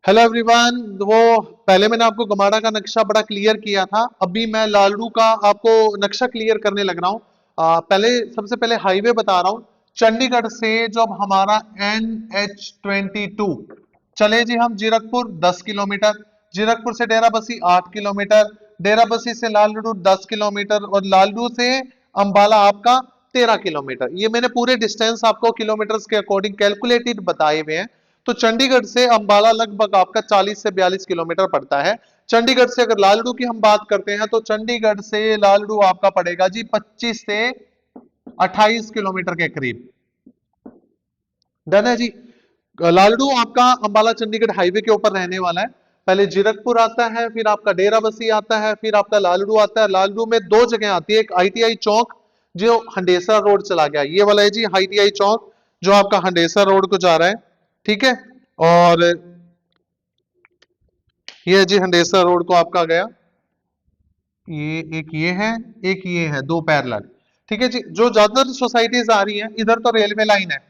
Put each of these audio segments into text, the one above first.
Hello everyone. वो पहले मैंने आपको गमाड़ा का नक्शा बड़ा क्लियर किया था, अभी मैं लालड़ू का आपको नक्शा क्लियर करने लग रहा हूँ। पहले सबसे पहले हाईवे बता रहा हूँ। चंडीगढ़ से जब हमारा NH22 चले जी, हम जीरकपुर 10 किलोमीटर, जीरकपुर से डेराबस्सी 8 किलोमीटर, डेराबस्सी से लालड़ू 10 किलोमीटर और लालड़ू से अंबाला आपका 13 किलोमीटर। ये मैंने पूरे डिस्टेंस आपको किलोमीटर्स के अकॉर्डिंग कैलकुलेटेड बताए हुए हैं। तो चंडीगढ़ से अंबाला लगभग आपका 40 से 42 किलोमीटर पड़ता है। चंडीगढ़ से अगर लालड़ू की हम बात करते हैं तो चंडीगढ़ से लालड़ू आपका पड़ेगा जी 25 से 28 किलोमीटर के करीब। डन है जी। लालड़ू आपका अंबाला चंडीगढ़ हाईवे के ऊपर रहने वाला है। पहले जीरकपुर आता है, फिर आपका डेराबस्सी आता है, फिर आपका लालड़ू आता है। लालड़ू में दो जगह आती है, एक ITI चौक जो हंडेसा रोड चला गया, ये वाला है जी ITI चौक जो आपका हंडेसा रोड को जा रहा है। ठीक है। और ये जी हंडेसा रोड को आपका गया, ये एक ये है, एक ये है, दो पैरेलल। ठीक है जी। जो ज्यादातर सोसाइटीज आ रही हैं इधर तो रेलवे लाइन है,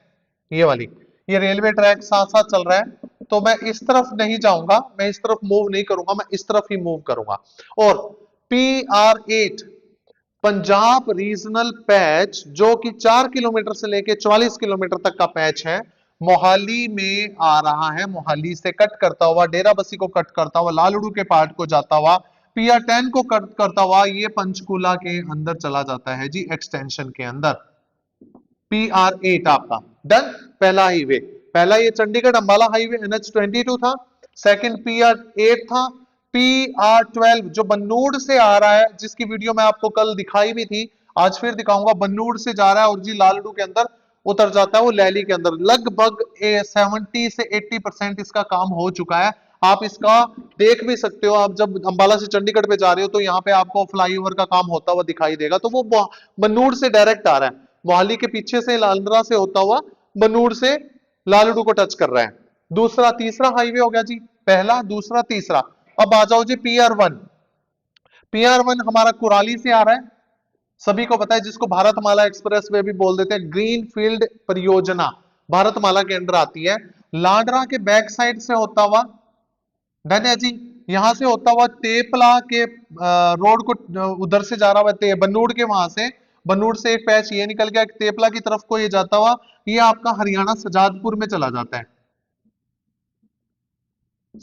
ये वाली, ये रेलवे ट्रैक साथ साथ चल रहा है। तो मैं इस तरफ नहीं जाऊंगा, मैं इस तरफ मूव नहीं करूंगा, मैं इस तरफ ही मूव करूंगा। और PR8 पंजाब रीजनल पैच जो कि 4 किलोमीटर से लेके 44 किलोमीटर तक का पैच है, मोहाली में आ रहा है। मोहाली से कट करता हुआ, डेराबस्सी को कट करता हुआ, लालड़ू के पार्ट को जाता हुआ, PR10 को कट करता हुआ ये पंचकूला के अंदर चला जाता है जी, एक्सटेंशन के अंदर। PR8 आपका डन। पहला हाईवे, पहला ये चंडीगढ़ अंबाला हाईवे NH22 था। सेकंड PR8 था। PR12 जो बन्नूड़ से आ रहा है, जिसकी वीडियो मैं आपको कल दिखाई भी थी, आज फिर दिखाऊंगा। बन्नूड़ से जा रहा है और जी लालड़ू के अंदर उतर जाता है, वो लैली के अंदर। लगभग 70 से 80% इसका काम हो चुका है। आप इसका देख भी सकते हो, आप जब अंबाला से चंडीगढ़ पे जा रहे हो तो यहाँ पे आपको फ्लाईओवर का काम होता हुआ दिखाई देगा। तो वो बन्नूड़ से डायरेक्ट आ रहा है, मोहाली के पीछे से लालंदरा से होता हुआ बन्नूड़ से लालड़ू को टच कर रहा है। दूसरा तीसरा हाईवे हो गया जी, पहला दूसरा तीसरा। अब आ जाओ जी PR1। PR1 हमारा कुराली से आ रहा है, सभी को पता है, जिसको भारतमाला एक्सप्रेस वे भी बोल देते हैं। ग्रीन फील्ड परियोजना भारतमाला के अंडर आती है। लाडरा के बैक साइड से होता हुआ, डन है जी, यहां से होता हुआ तेपला के रोड को उधर से जा रहा हुआ बन्नूड़ के, वहां से बन्नूड़ से एक पैच ये निकल गया तेपला की तरफ को, ये जाता हुआ ये आपका हरियाणा सजादपुर में चला जाता है।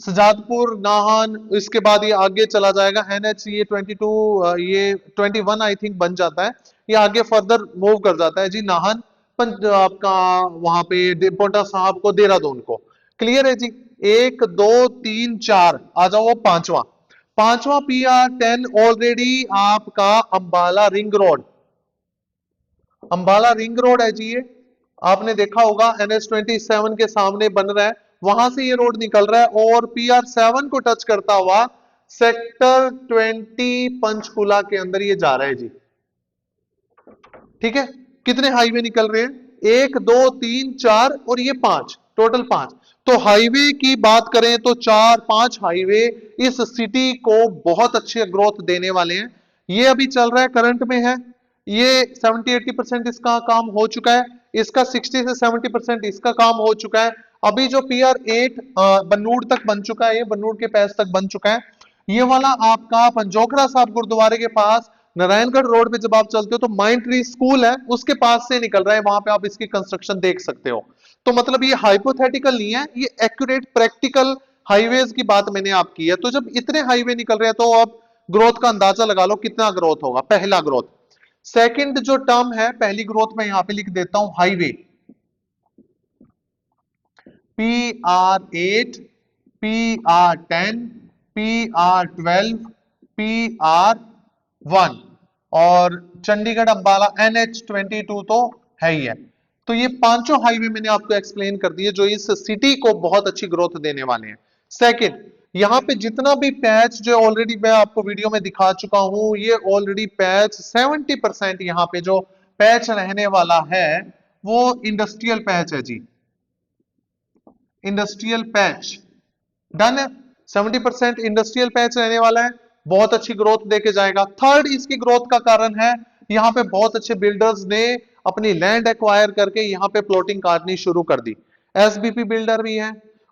सजादपुर नाहन, इसके बाद ये आगे चला जाएगा NH ये 22 ये 21 आई थिंक बन जाता है। ये आगे फर्दर मूव कर जाता है जी नाहन आपका, वहां पे पोंटा साहब को, देहरादून को। क्लियर है जी। एक दो तीन चार, आ जाओ वो पांचवा। पांचवा PR10 ऑलरेडी आपका Ambala ring road, Ambala ring road है जी ये, आपने देखा होगा NH27 के सामने बन रहा है, वहां से ये रोड निकल रहा है और PR7 को टच करता हुआ सेक्टर 20 पंचकुला के अंदर ये जा रहा है जी। ठीक है। कितने हाईवे निकल रहे हैं? एक दो तीन चार और ये पांच, टोटल पांच। तो हाईवे की बात करें तो चार पांच हाईवे इस सिटी को बहुत अच्छे ग्रोथ देने वाले हैं। ये अभी चल रहा है, करंट में है, ये 70-80% इसका काम हो चुका है, इसका 60 से 70% इसका काम हो चुका है। अभी जो PR8 बन्नूड़ तक बन चुका है, ये बन्नूड़ के पैस तक बन चुका है। ये वाला आपका पंजोखड़ा साहब गुरुद्वारे के पास नारायणगढ़ रोड पे जब आप चलते हो तो माइंड ट्री स्कूल है, उसके पास से निकल रहा है, वहां पे आप इसकी कंस्ट्रक्शन देख सकते हो। तो मतलब ये हाइपोथेटिकल नहीं है, ये एक्यूरेट प्रैक्टिकल हाईवेज की बात मैंने आप की है। तो जब इतने हाईवे निकल रहे हैं तो आप ग्रोथ का अंदाजा लगा लो कितना ग्रोथ होगा। पहला ग्रोथ। सेकंड जो टर्म है, पहली ग्रोथ में यहां पे लिख देता हूं highway, PR8, PR10, PR12, PR1 और चंडीगढ़ अंबाला NH22 तो है ही है। तो ये पांचों हाईवे मैंने आपको एक्सप्लेन कर दिए जो इस सिटी को बहुत अच्छी ग्रोथ देने वाले हैं। सेकंड, यहां पे जितना भी पैच जो ऑलरेडी मैं आपको वीडियो में दिखा चुका हूं, ये ऑलरेडी पैच 70% यहां पे जो पैच रहने वाला है वो इंडस्ट्रियल पैच है जी, इंडस्ट्रियल पैच। डन है। 70% इंडस्ट्रियल पैच रहने वाला है, बहुत अच्छी ग्रोथ देके जाएगा। थर्ड इसकी ग्रोथ का कारण है, यहाँ पे बहुत अच्छे बिल्डर्स ने अपनी लैंड एक्वायर करके यहाँ पे प्लॉटिंग काटनी शुरू कर दी। SBP बिल्डर भी है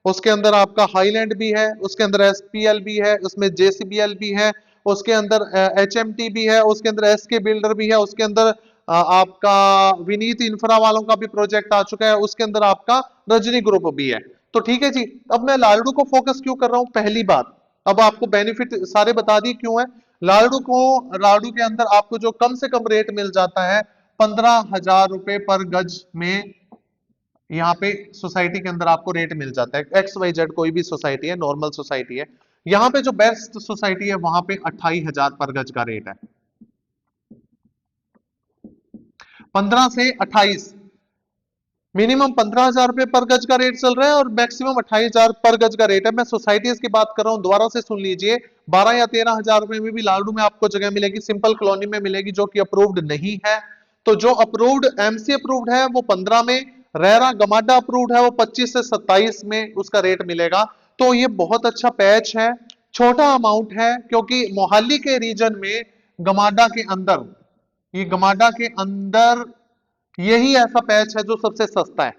उसके अंदर आपका हाईलैंड भी है, उसके अंदर एसपीएल भी है, उसमें जेसीबीएल भी है, उसके अंदर एचएमटी भी है, उसके अंदर एसके बिल्डर भी है, उसके अंदर आपका विनीत इंफ्रा वालों का भी प्रोजेक्ट आ चुका है, उसके अंदर आपका रजनी ग्रुप भी है। तो ठीक है जी, अब मैं लालडू को फोकस क्यों कर रहा हूं, पहली बात, अब आपको बेनिफिट सारे बता दिए क्यों है। लालडू के अंदर आपको जो कम से कम रेट मिल जाता है 15,000 रुपए पर गज में, यहाँ पे सोसाइटी के अंदर आपको रेट मिल जाता है। XYZ कोई भी सोसाइटी है, नॉर्मल सोसाइटी है, यहाँ पे जो बेस्ट सोसाइटी है वहां पे 28,000 पर गज का रेट है। 15 से 28, मिनिमम 15,000 रुपए पर गज का रेट चल रहा है और मैक्सिमम 28,000 पर गज का रेट है। मैं सोसाइटीज की बात कर रहा हूं, दोबारा से सुन लीजिए। 12 या 13,000 रुपए में भी लालडू में आपको जगह मिलेगी, सिंपल कॉलोनी में मिलेगी जो कि अप्रूव्ड नहीं है। तो जो अप्रूव्ड एमसी अप्रूव्ड है वो 15 में, रेरा गमाडा अप्रूव्ड है वो 25 से 27 में उसका रेट मिलेगा। तो ये बहुत अच्छा पैच है, छोटा अमाउंट है, क्योंकि मोहाली के रीजन में गमाडा के अंदर, ये गमाडा के अंदर यही ऐसा पैच है जो सबसे सस्ता है।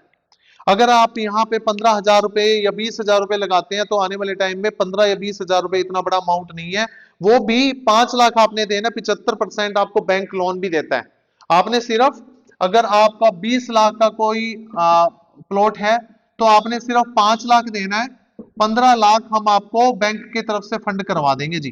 अगर आप यहाँ पे 15,000 रुपए या 20,000 रुपए लगाते हैं तो आने वाले टाइम में 15 या 20,000 रुपए इतना बड़ा अमाउंट नहीं है। वो भी 5 लाख आपने देना, 75% आपको बैंक लोन भी देता है। आपने सिर्फ, अगर आपका 20 लाख का कोई प्लॉट है तो आपने सिर्फ 5 लाख देना है, 15 लाख हम आपको बैंक की तरफ से फंड करवा देंगे जी।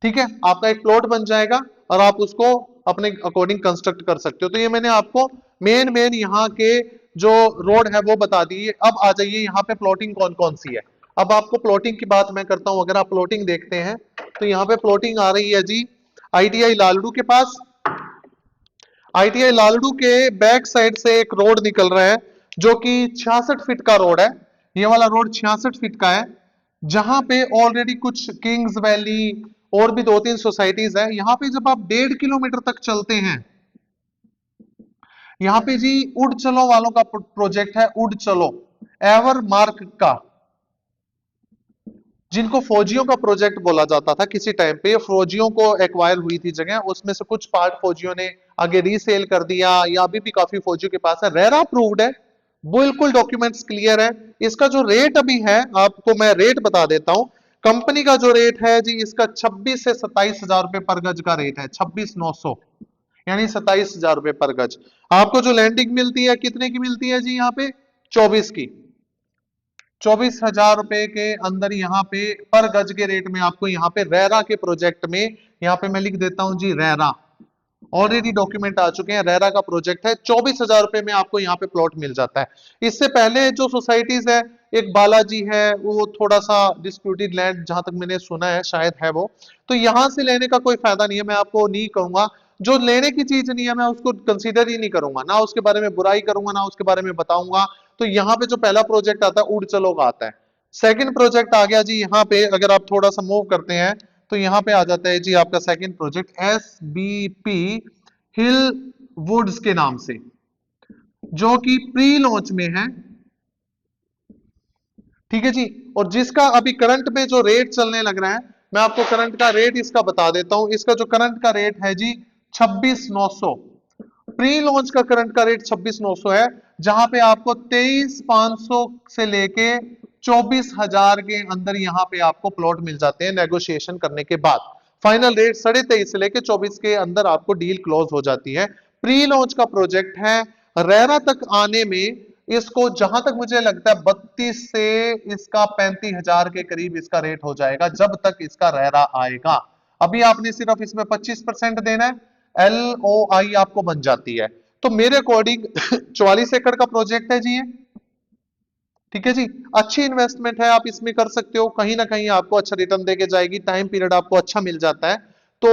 ठीक है, आपका एक प्लॉट बन जाएगा और आप उसको अपने अकॉर्डिंग कंस्ट्रक्ट कर सकते हो। तो ये मैंने आपको मेन मेन यहाँ के जो रोड है वो बता दी। अब आ जाइए यहाँ पे प्लॉटिंग कौन कौन सी है। अब आपको प्लॉटिंग की बात मैं करता हूं। अगर आप प्लॉटिंग देखते हैं तो यहाँ पे प्लॉटिंग आ रही है जी आईटीआई लालडू के पास। आईटीआई लालडू के बैक साइड से एक रोड निकल रहा है जो कि 66 फीट का रोड है। ये वाला रोड 66 फीट का है, जहां पे ऑलरेडी कुछ किंग्स वैली और भी 2-3 सोसाइटीज है। यहाँ पे जब आप 1.5 किलोमीटर तक चलते हैं, यहाँ पे जी उड़ चलो वालों का प्रोजेक्ट है, उड़ चलो एवर मार्क का, जिनको फौजियों का प्रोजेक्ट बोला जाता था किसी टाइम पे। फौजियों को एक्वायर हुई थी जगह, उसमें से कुछ पार्ट फौजियों ने आगे रीसेल कर दिया, या अभी भी काफी फौजियों के पास है। रेरा अप्रूव्ड है, बिल्कुल डॉक्यूमेंट्स क्लियर है। इसका जो रेट अभी है, आपको मैं रेट बता देता हूं। कंपनी का जो रेट है जी इसका 26 से 27,000 रुपए पर गज का रेट है, 26,900, यानी 27,000 रुपए पर गज। आपको जो लैंडिंग मिलती है कितने की मिलती है जी, यहाँ पे 24 की, 24,000 रुपए के अंदर यहाँ पे पर गज के रेट में आपको यहाँ पे रेरा के प्रोजेक्ट में, यहाँ पे मैं लिख देता हूं जी रेरा, ऑलरेडी डॉक्यूमेंट आ चुके हैं, रेरा का प्रोजेक्ट है, 24,000 रुपए में आपको यहाँ पे प्लॉट मिल जाता है। इससे पहले जो सोसाइटीज है, एक बालाजी है, वो थोड़ा सा डिस्प्यूटेड लैंड जहां तक मैंने सुना है, शायद है वो। तो यहां से लेने का कोई फायदा नहीं है, मैं आपको नहीं कहूंगा। जो लेने की चीज नहीं है मैं उसको कंसीडर ही नहीं करूंगा, ना उसके बारे में बुराई करूंगा ना उसके बारे में बताऊंगा। तो यहाँ पे जो पहला प्रोजेक्ट आता है उड़ चलो का आता है। सेकंड प्रोजेक्ट आ गया जी यहाँ पे, अगर आप थोड़ा सा मूव करते हैं तो यहाँ पे आ जाता है जी आपका सेकंड प्रोजेक्ट SBP हिल वुड्स के नाम से, जो कि प्री लॉन्च में है। ठीक है जी, और जिसका अभी करंट में जो रेट चलने लग रहा है, मैं आपको करंट का रेट इसका बता देता हूं। इसका जो करंट का रेट है जी 26,900, प्री लॉन्च का करंट का रेट 26,900 है, जहां पे आपको 23,500 से लेके 24,000 के अंदर यहाँ पे आपको प्लॉट मिल जाते हैं नेगोशिएशन करने के बाद। फाइनल रेट 23,500 से लेके 24 के अंदर आपको डील क्लोज हो जाती है। प्री लॉन्च का प्रोजेक्ट है। रेरा तक आने में इसको जहां तक मुझे लगता है 32 से इसका 35,000 के करीब इसका रेट हो जाएगा, जब तक इसका रेरा आएगा। अभी आपने सिर्फ इसमें 25% देना है, LOI आपको बन जाती है। तो मेरे अकॉर्डिंग 44 एकड़ का प्रोजेक्ट है जी ये। ठीक है जी, अच्छी इन्वेस्टमेंट है, आप इसमें कर सकते हो, कहीं ना कहीं आपको अच्छा रिटर्न देके जाएगी, टाइम पीरियड आपको अच्छा मिल जाता है। तो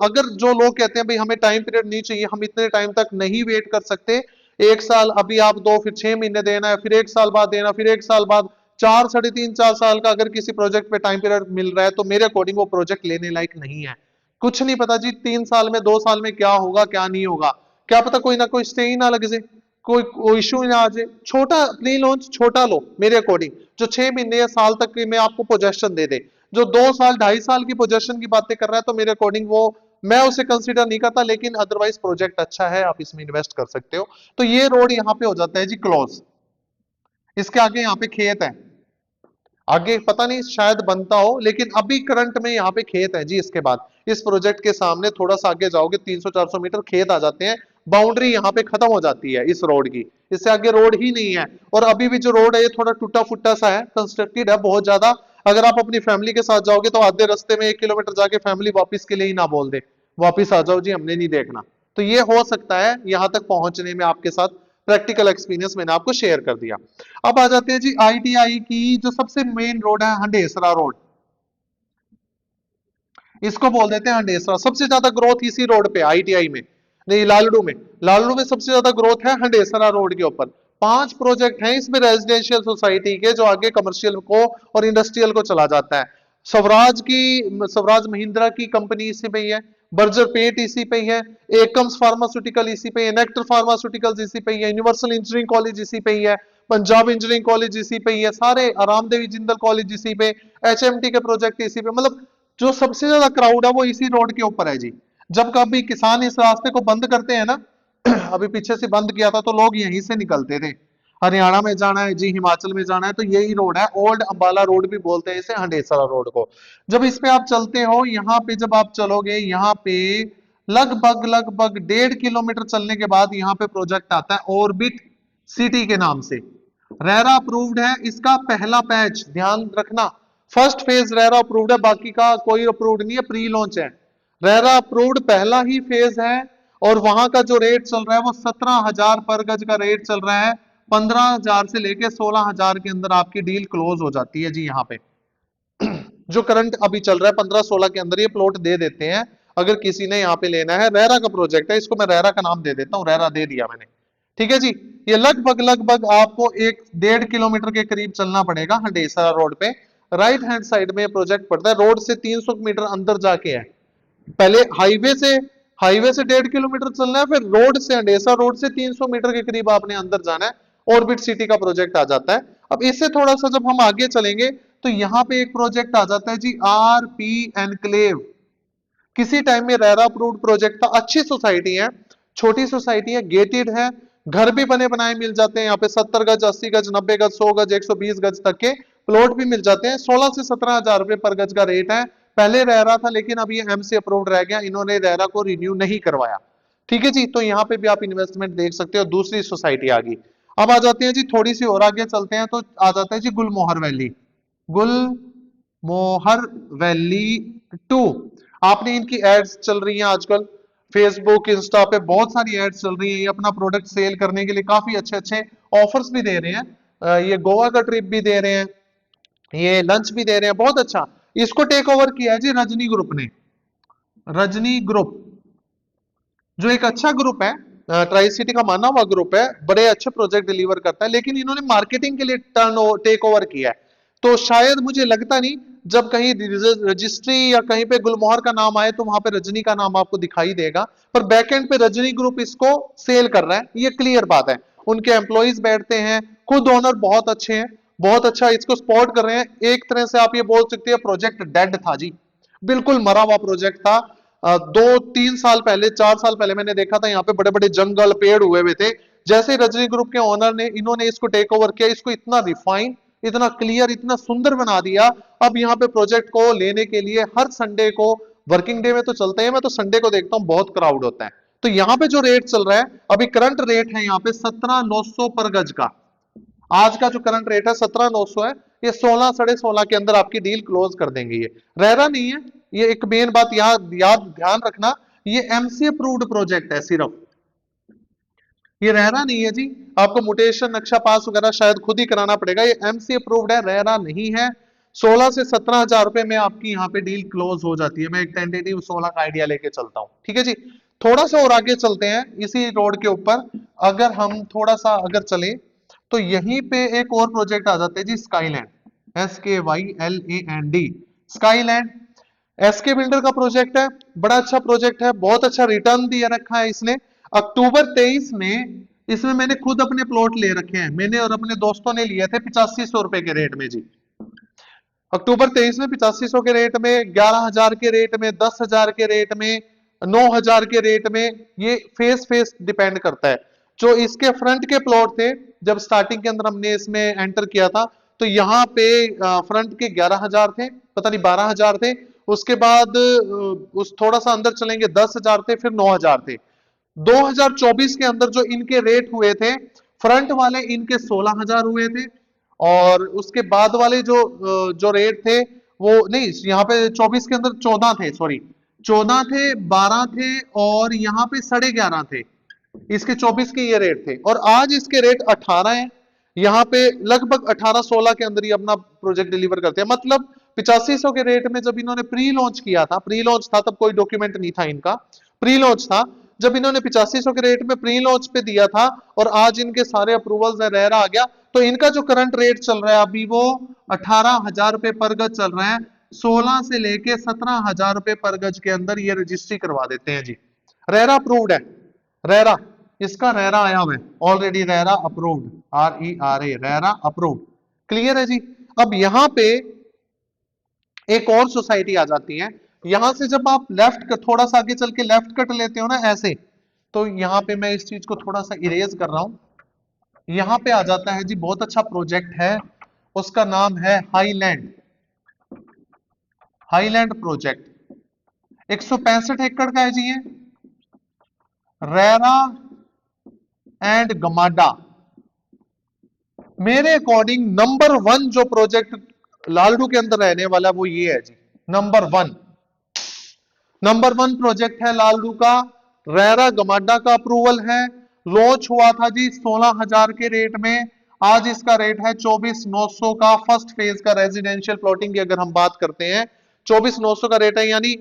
अगर जो लोग कहते हैं भाई हमें टाइम पीरियड नहीं चाहिए, हम इतने टाइम तक नहीं वेट कर सकते, 1 साल अभी आप दो, फिर 6 महीने देना है, फिर 1 साल बाद देना, फिर 1 साल बाद, 4, 3.5, 4 साल का अगर किसी प्रोजेक्ट पे टाइम पीरियड मिल रहा है तो मेरे अकॉर्डिंग वो प्रोजेक्ट लेने लायक नहीं है। कुछ नहीं पता जी 3 साल में 2 साल में क्या होगा क्या नहीं होगा, क्या पता कोई ना कोई स्टे ही ना लग जाए, कोई इशू ना आ जाए। छोटा प्री लॉन्च छोटा लो मेरे अकॉर्डिंग, जो 6 महीने या साल तक में आपको पोजेशन दे दे। जो 2 साल 2.5 साल की पोजेशन की बातें कर रहा है तो मेरे अकॉर्डिंग वो मैं उसे कंसीडर नहीं करता, लेकिन अदरवाइज प्रोजेक्ट अच्छा है, आप इसमें इन्वेस्ट कर सकते हो। तो ये रोड यहाँ पे हो जाता है जी क्लोज। इसके आगे यहाँ पे खेत है, आगे पता नहीं शायद बनता हो, लेकिन अभी करंट में यहाँ पे खेत है जी। इसके बाद इस प्रोजेक्ट के सामने थोड़ा सा आगे जाओगे 300-400 मीटर खेत आ जाते हैं, बाउंड्री यहाँ पे खत्म हो जाती है इस रोड की, इससे आगे रोड ही नहीं है। और अभी भी जो रोड है ये थोड़ा टूटा फुट्टा सा है, कंस्ट्रक्टेड है बहुत ज्यादा। अगर आप अपनी फैमिली के साथ जाओगे तो आधे रास्ते में 1 किलोमीटर जाके फैमिली वापस के लिए ही ना बोल दे, वापिस आ जाओ जी हमने नहीं देखना। तो ये हो सकता है यहां तक पहुंचने में आपके साथ प्रैक्टिकल एक्सपीरियंस मैंने आपको शेयर कर दिया। अब आ जाते हैं जी आईटीआई की जो सबसे मेन रोड है हंडेसरा रोड, इसको बोल देते हैं हंडेसरा। सबसे ज्यादा ग्रोथ इसी रोड पे आईटीआई में, नहीं लालडू में, लालडू में सबसे ज्यादा ग्रोथ है हंडेसरा रोड के ऊपर। 5 प्रोजेक्ट हैं इसमें रेजिडेंशियल सोसाइटी के, जो आगे कमर्शियल को और इंडस्ट्रियल को चला जाता है। स्वराज महिंद्रा की कंपनी इसी पे ही है, बर्जर पेट इसी पे ही है, एकम्स फार्मास्यूटिकल इसी पे ही है, नेक्टर फार्मास्यूटिकल्स इसी पे ही है, यूनिवर्सल इंजीनियरिंग कॉलेज इसी पे ही है, पंजाब इंजीनियरिंग कॉलेज इसी पे ही है, सारे आरामदेवी जिंदल कॉलेज इसी पे, एचएमटी के प्रोजेक्ट इसी पे। मतलब जो सबसे ज्यादा क्राउड है वो इसी रोड के ऊपर है जी। जब कभी किसान इस रास्ते को बंद करते हैं ना, अभी पीछे से बंद किया था तो लोग यहीं से निकलते थे, हरियाणा में जाना है जी, हिमाचल में जाना है, तो यही रोड है, ओल्ड अंबाला रोड भी बोलते हैं इसे, हंडेसरा रोड को। जब इस पे आप चलते हो, यहाँ पे जब आप चलोगे, यहाँ पे लगभग लगभग 1.5 किलोमीटर चलने के बाद यहाँ पे प्रोजेक्ट आता है ऑर्बिट सिटी के नाम से। रेरा अप्रूव्ड है इसका पहला पैच, ध्यान रखना, फर्स्ट फेज रेरा अप्रूव्ड है, बाकी का कोई अप्रूव्ड नहीं है, प्री लॉन्च है। रेरा अप्रूव्ड पहला ही फेज है, और वहां का जो रेट चल रहा है वो 17,000 पर गज का रेट चल रहा है। 15,000 से लेके 16,000 के अंदर आपकी डील क्लोज हो जाती है जी। यहाँ पे जो करंट अभी चल रहा है 15-16 के अंदर ये प्लॉट दे देते हैं, अगर किसी ने यहाँ पे लेना है। रेरा का प्रोजेक्ट है, इसको मैं रेरा का नाम दे देता हूँ, रेरा दे दिया मैंने, ठीक है जी। ये लगभग लगभग आपको 1-1.5 किलोमीटर के करीब चलना पड़ेगा हंडेसरा रोड पे। राइट हैंड साइड में प्रोजेक्ट पड़ता है, रोड से 300 मीटर अंदर जाके है। पहले हाईवे से 1.5 किलोमीटर चलना है, फिर रोड से हंडेसा रोड से 300 मीटर के करीब आपने अंदर जाना है, ऑर्बिट सिटी का प्रोजेक्ट आ जाता है। अब इससे थोड़ा सा जब हम आगे चलेंगे तो यहाँ पे एक प्रोजेक्ट आ जाता है जी, आरपी एनक्लेव। किसी टाइम में रेरा अप्रूव्ड प्रोजेक्ट था, अच्छी सोसाइटी है, छोटी सोसाइटी है, गेटेड है, घर भी बने बनाए मिल जाते हैं यहाँ पे, 70 गज, 80 गज, 90 गज, 100 गज, 120 गज तक के प्लॉट भी मिल जाते हैं। 16 से 17,000 रुपए पर गज का रेट है। पहले रेरा था, लेकिन अब ये एमसी अप्रूव्ड रह गया, इन्होंने रेरा को रिन्यू नहीं करवाया, ठीक है जी। तो यहाँ पे भी आप इन्वेस्टमेंट देख सकते हो, दूसरी सोसाइटी आ गई। अब आ जाते हैं जी, थोड़ी सी और आगे चलते हैं तो आ जाता है जी गुलमोहर वैली, गुलमोहर वैली 2। आपने इनकी एड्स चल रही हैं आजकल फेसबुक इंस्टा पे, बहुत सारी एड्स चल रही हैं, ये अपना प्रोडक्ट सेल करने के लिए काफी अच्छे अच्छे ऑफर्स भी दे रहे हैं। ये गोवा का ट्रिप भी दे रहे हैं, ये लंच भी दे रहे हैं, बहुत अच्छा। इसको टेक ओवर किया है जी रजनी ग्रुप ने, रजनी ग्रुप जो एक अच्छा ग्रुप है, ट्राई सिटी का माना हुआ ग्रुप है, बड़े अच्छे प्रोजेक्ट डिलीवर करता है, लेकिन इन्होंने मार्केटिंग के लिए टेक ओवर किया है। तो शायद मुझे लगता नहीं जब कहीं रजिस्ट्री या कहीं पे गुलमोहर का नाम आए तो वहां पे रजनी का नाम आपको दिखाई देगा, पर बैकएंड पे रजनी ग्रुप इसको सेल कर रहा है, ये क्लियर बात है। उनके एम्प्लॉइज बैठते हैं, खुद ओनर बहुत अच्छे हैं, बहुत अच्छा इसको सपोर्ट कर रहे हैं। एक तरह से आप ये बोल सकते हैं प्रोजेक्ट डेड था जी, बिल्कुल मरा हुआ प्रोजेक्ट था। 2-3 साल पहले, 4 साल पहले मैंने देखा था यहाँ पे बड़े बड़े जंगल पेड़ हुए हुए थे। जैसे रजनी ग्रुप के ओनर ने, इन्होंने इसको टेक ओवर किया, इसको इतना रिफाइन, इतना क्लियर, इतना सुंदर बना दिया। अब यहाँ पे प्रोजेक्ट को लेने के लिए हर संडे को, वर्किंग डे में तो चलते हैं, मैं तो संडे को देखता हूँ बहुत क्राउड होता है। तो यहाँ पे जो रेट चल रहा है, अभी करंट रेट है यहाँ पे 17,900 पर गज का। आज का जो करंट रेट है 17,900 है, ये 16, 16.5 के अंदर आपकी डील क्लोज कर देंगे। ये रेरा नहीं है, ये एक मेन बात याद ध्यान रखना, ये एमसी अप्रूव्ड प्रोजेक्ट है सिर्फ, ये रेरा नहीं है जी। आपको म्यूटेशन नक्शा पास वगैरह शायद खुद ही कराना पड़ेगा, ये एमसी अप्रूव्ड है, रेरा नहीं है। 16 से 17,000 रुपए में आपकी यहाँ पे डील क्लोज हो जाती है। मैं एक टेंटेटिव 16 का आइडिया लेके चलता हूँ, ठीक है जी। थोड़ा सा और आगे चलते हैं इसी रोड के ऊपर, अगर हम थोड़ा सा अगर चले तो यहीं पे एक और प्रोजेक्ट आ जाते हैं जी, Skyland, SKYLAND, Skyland SK builder का प्रोजेक्ट है, बड़ा अच्छा प्रोजेक्ट है, बहुत अच्छा रिटर्न दिया रखा है इसने। अक्टूबर 23 में इसमें मैंने खुद अपने प्लॉट ले रखे हैं, मैंने और अपने दोस्तों ने लिए थे 8500 रुपए के रेट में जी। अक्टूबर 23 में 8500 के रेट में, 11,000 के रेट में, 10,000 के रेट में, 9,000 के रेट में, ये फेस फेस डिपेंड करता है। जो इसके फ्रंट के प्लॉट थे, जब स्टार्टिंग के अंदर हमने इसमें एंटर किया था, तो यहाँ पे फ्रंट के 11,000 थे, पता नहीं 12,000 थे। उसके बाद उस थोड़ा सा अंदर चलेंगे 10,000 थे, फिर 9,000 थे। 2024 के अंदर जो इनके रेट हुए थे, फ्रंट वाले इनके 16,000 हुए थे, और उसके बाद वाले जो रेट थे वो नहीं, यहाँ पे 24 के अंदर 14 थे, सॉरी 14 थे, 12 थे, और यहाँ पे 11.5 थे। इसके 24 के ये रेट थे, और आज इसके रेट 18 है। यहाँ पे लगभग 18-16 के अंदर ही अपना प्रोजेक्ट डिलीवर करते हैं। मतलब 8500 के रेट में जब इन्होंने प्री लॉन्च किया था, प्री लॉन्च था तब कोई डॉक्यूमेंट नहीं था इनका, प्री लॉन्च था, जब इन्होंने 8500 के रेट में प्री लॉन्च पे दिया था, और आज इनके सारे अप्रूवल्स है, रेरा आ गया, तो इनका जो करंट रेट चल रहा है अभी वो 18,000 रुपए पर गज चल रहा है। 16 से लेके 17,000 रुपए पर गज के अंदर ये रजिस्ट्री करवा देते हैं जी। रेरा अप्रूव्ड है, रेरा, इसका रेरा आया हुआ है already, RERA approved, RERA, RERA approved. Clear है जी। अब यहां पे एक और सोसाइटी आ जाती है। यहां से जब आप लेफ्ट कट, थोड़ा सा आगे चल के लेफ्ट कट लेते हो ना ऐसे, तो यहां पे मैं इस चीज को थोड़ा सा इरेज कर रहा हूं। यहां पे आ जाता है जी, बहुत अच्छा प्रोजेक्ट है, उसका नाम है हाईलैंड, हाईलैंड प्रोजेक्ट। 165 एकड़ का है जी ये, रेरा एंड गमाडा। मेरे अकॉर्डिंग नंबर 1 जो प्रोजेक्ट लालडू के अंदर रहने वाला वो ये है जी, नंबर 1, नंबर 1 प्रोजेक्ट है लालडू का। रेरा गमाडा का अप्रूवल है, लॉन्च हुआ था जी 16,000 के रेट में, आज इसका रेट है 24,900 का। फर्स्ट फेज का रेजिडेंशियल प्लॉटिंग की अगर हम बात करते हैं, 24,900 का रेट है, यानी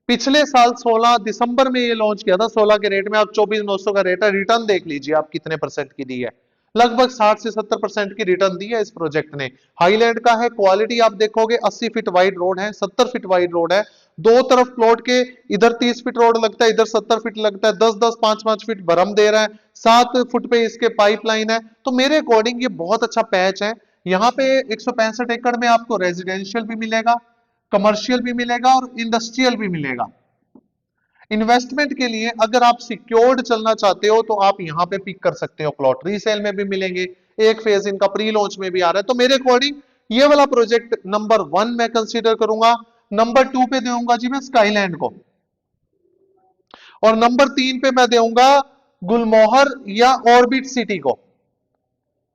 पिछले साल 16 दिसंबर में ये लॉन्च किया था 16 के रेट में, अब 24,900 का रेट है। रिटर्न देख लीजिए आप कितने परसेंट की दी है, लगभग 60 से 70% की रिटर्न दी है इस प्रोजेक्ट ने। हाईलैंड का है, क्वालिटी आप देखोगे, 80 फीट वाइड रोड है, 70 फीट वाइड रोड है, दो तरफ प्लॉट के, इधर 30 फीट रोड लगता है, इधर 70 फीट लगता है, 10-10 5-5 फीट बरम दे रहा है, 7 फुट पे इसके पाइपलाइन है। तो मेरे अकॉर्डिंग ये बहुत अच्छा पैच है। यहाँ पे 165 एकड़ में आपको रेजिडेंशियल भी मिलेगा, कमर्शियल भी मिलेगा, और इंडस्ट्रियल भी मिलेगा। इन्वेस्टमेंट के लिए अगर आप सिक्योर्ड चलना चाहते हो तो आप यहां पे पिक कर सकते हो प्लॉट, रीसेल में भी मिलेंगे, एक फेज इनका प्री लॉन्च में भी आ रहा है। तो मेरे अकॉर्डिंग ये वाला प्रोजेक्ट नंबर 1 मैं कंसीडर करूंगा। नंबर 2 पे दूंगा जी मैं स्काईलैंड को, और नंबर 3 पे मैं दूंगा गुलमोहर या ऑर्बिट सिटी को।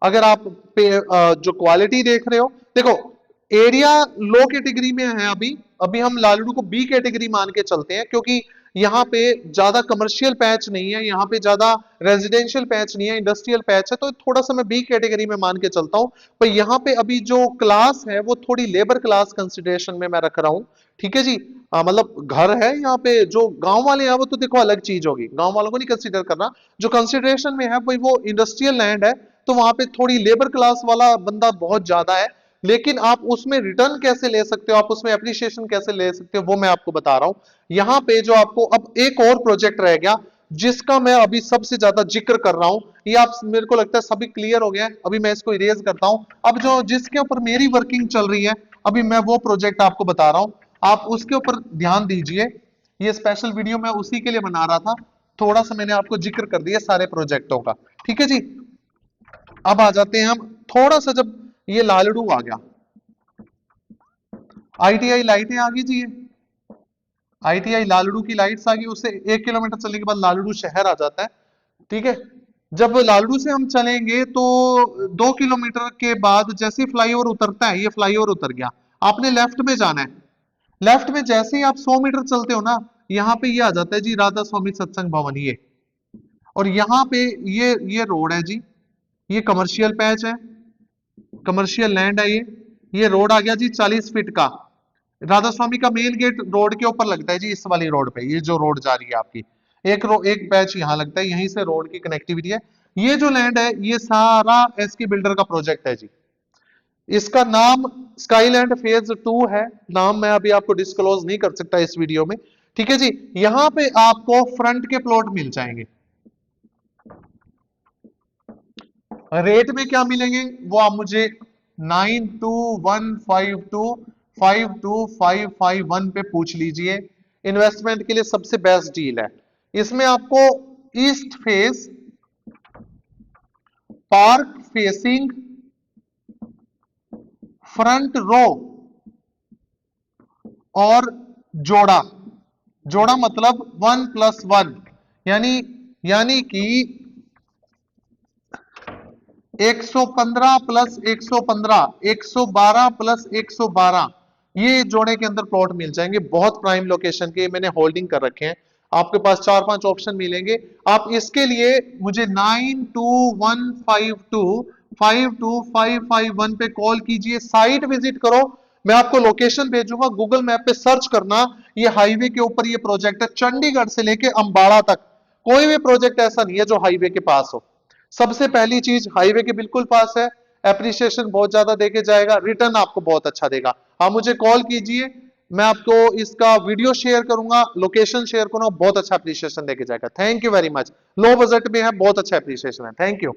अगर आप जो क्वालिटी देख रहे हो, देखो एरिया लो कैटेगरी में है अभी, अभी हम लालडू को बी कैटेगरी मान के चलते हैं, क्योंकि यहाँ पे ज्यादा कमर्शियल पैच नहीं है, यहाँ पे ज्यादा रेजिडेंशियल पैच नहीं है, इंडस्ट्रियल पैच है, तो थोड़ा सा मैं बी कैटेगरी में मान के चलता हूँ। पर यहाँ पे अभी जो क्लास है वो थोड़ी लेबर क्लास कंसिडरेशन में मैं रख रहा हूँ। ठीक है जी। मतलब घर है यहाँ पे, जो गांव वाले हैं वो तो देखो अलग चीज होगी, गांव वालों को नहीं कंसिडर करना, जो कंसिडरेशन में है भाई वो इंडस्ट्रियल लैंड है, तो वहां पे थोड़ी लेबर क्लास वाला बंदा बहुत ज्यादा है। लेकिन आप उसमें रिटर्न कैसे ले सकते हो, आप उसमें एप्रिसिएशन कैसे ले सकते हो, वो मैं आपको बता रहा हूं। यहाँ पे जो आपको अब एक और प्रोजेक्ट रह गया जिसका मैं अभी सबसे ज्यादा जिक्र कर रहा हूं, ये आप मेरे को लगता है सभी क्लियर हो गया है, अभी मैं इसको इरेज करता हूं। अब जो जिसके ऊपर मेरी वर्किंग चल रही है, अभी मैं वो प्रोजेक्ट आपको बता रहा हूं, आप उसके ऊपर ध्यान दीजिए। ये स्पेशल वीडियो मैं उसी के लिए बना रहा था, थोड़ा सा मैंने आपको जिक्र कर दिया सारे प्रोजेक्टों का। ठीक है जी। अब आ जाते हैं हम थोड़ा सा, जब ये लालडू आ गया, ITI लाइटें आ गई जी, ये ITI लालडू की लाइट्स आ गई, उससे 1 किलोमीटर चलने के बाद लालडू शहर आ जाता है। ठीक है। जब लालडू से हम चलेंगे तो 2 किलोमीटर के बाद जैसे फ्लाईओवर उतरता है, ये फ्लाईओवर उतर गया, आपने लेफ्ट में जाना है। लेफ्ट में जैसे ही आप 100 मीटर चलते हो ना, यहाँ पे ये आ जाता है जी राधा स्वामी सत्संग भवन, ये, और यहाँ पे ये रोड है जी, ये कमर्शियल पैच है, कमर्शियल लैंड है ये रोड आ गया जी 40 फीट का। राधा स्वामी का मेन गेट रोड के ऊपर लगता है जी, इस वाली रोड पे, ये जो रोड जा रही है आपकी, एक पैच यहाँ लगता है, यहीं से रोड की कनेक्टिविटी है। ये जो लैंड है ये सारा एसके बिल्डर का प्रोजेक्ट है जी। इसका नाम स्काईलैंड फेज 2 है, नाम मैं अभी आपको डिस्क्लोज नहीं कर सकता इस वीडियो में। ठीक है जी। यहां पे आपको फ्रंट के प्लॉट मिल जाएंगे, रेट में क्या मिलेंगे वो आप मुझे 9215252551 पे पूछ लीजिए। इन्वेस्टमेंट के लिए सबसे बेस्ट डील है। इसमें आपको east face park facing front row और जोड़ा। जोड़ा मतलब 1+1, यानी यानी कि 115 प्लस 115, 112 प्लस 112, ये जोड़े के अंदर प्लॉट मिल जाएंगे, बहुत प्राइम लोकेशन के। मैंने होल्डिंग कर रखे हैं, आपके पास 4-5 ऑप्शन मिलेंगे। आप इसके लिए मुझे 9215252551 पे कॉल कीजिए, साइट विजिट करो, मैं आपको लोकेशन भेजूंगा, गूगल मैप पे सर्च करना। ये हाईवे के ऊपर ये प्रोजेक्ट है, चंडीगढ़ से लेके अंबाला तक कोई भी प्रोजेक्ट ऐसा नहीं है जो हाईवे के पास हो। सबसे पहली चीज, हाईवे के बिल्कुल पास है, एप्रिसिएशन बहुत ज्यादा देके जाएगा, रिटर्न आपको बहुत अच्छा देगा। आप मुझे कॉल कीजिए, मैं आपको इसका वीडियो शेयर करूंगा, लोकेशन शेयर करूंगा, बहुत अच्छा एप्रिसिएशन देके जाएगा। Thank you very much. Low budget में है, बहुत अच्छा एप्रिसिएशन है। Thank you.